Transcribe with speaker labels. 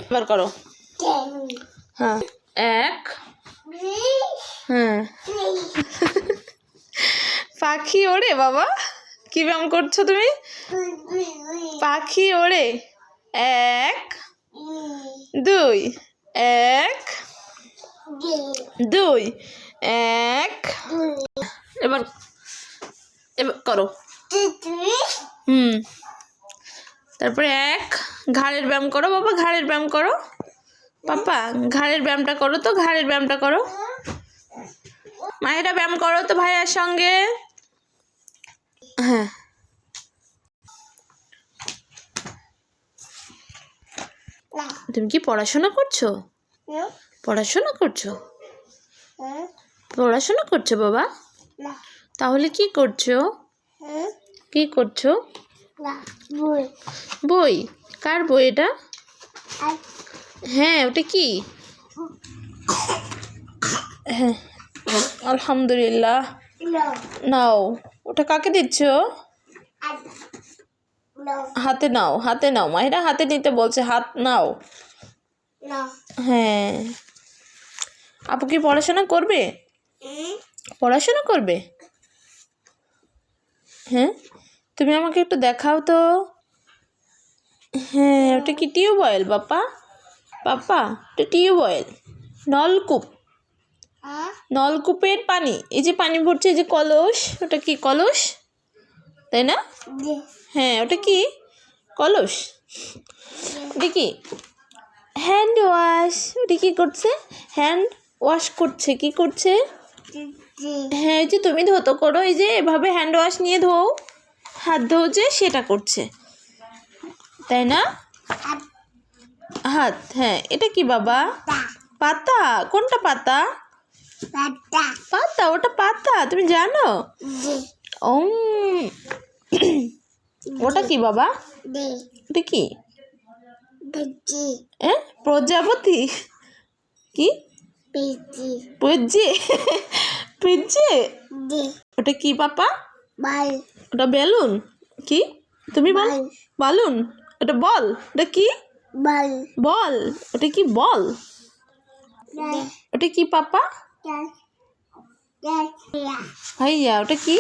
Speaker 1: এবার করো। হ্যাঁ, এক। হ্যাঁ, পাখি ওড়ে বাবা। কি ব্যায়াম করছো তুমি? পাখি ওড়ে। এক, দুই, এক, দুই, এক। এবার এবার করো। তারপরে এক। ঘাড়ের ব্যায়াম করো বাবা, ঘাড়ের ব্যায়াম করো। পাপা ঘাড়ের ব্যায়ামটা করো তো, ঘাড়ের ব্যায়ামটা করো। মায়েরা ব্যায়াম করো তো ভাইয়ার সঙ্গে। হ্যাঁ, তুমি কি পড়াশোনা করছো? পড়াশোনা করছো? পড়াশোনা করছো বাবা? তাহলে কি করছো? কি করছো? বই? কার বই এটা? হ্যাঁ, ওটা কি? হ্যাঁ, আলহামদুলিল্লাহ। নাও। ওটা কাকে দিচ্ছ? হাতে নাও, হাতে নাও। মাহিরা হাতে নিতে বলছে, হাত নাও। হ্যাঁ, আপু কি পড়াশোনা করবে? পড়াশোনা করবে? হ্যাঁ, তুমি আমাকে একটু দেখাও তো। হ্যাঁ, ওটা কি টিউবওয়েল বাপা? পাপা ওটা টিউবওয়েল, নলকূপ। নলকূপের পানি, এই যে পানি ভরছে, এই যে কলস, ওটা কি কলস? তাই না? হ্যাঁ, ওটা কি কলস? ওটা কি হ্যান্ড ওয়াশ? ওটা কি করছে? হ্যান্ড ওয়াশ করছে। কি করছে? হ্যাঁ, এই যে তুমি ধুতো করো, এই যে এভাবে হ্যান্ড ওয়াশ নিয়ে ধোও, হাত ধোও, যে সেটা করছে, তাই না? হাত। হ্যাঁ, এটা কি বাবা? পাতা। কোনটা পাতা? পাতা, ওটা পাতা, তুমি জানো? ওটা কি বাবা? ওটা কি? প্রজাপতি? কি পিজি? পিজি? ওটা কি পাপা? ওটা বেলুন? কি তুমি বল? বালুন? ওটা বল? ওটা কি বল? ওটা কি বল? ওটা কি পাপা? ভাইয়া ওটা কি?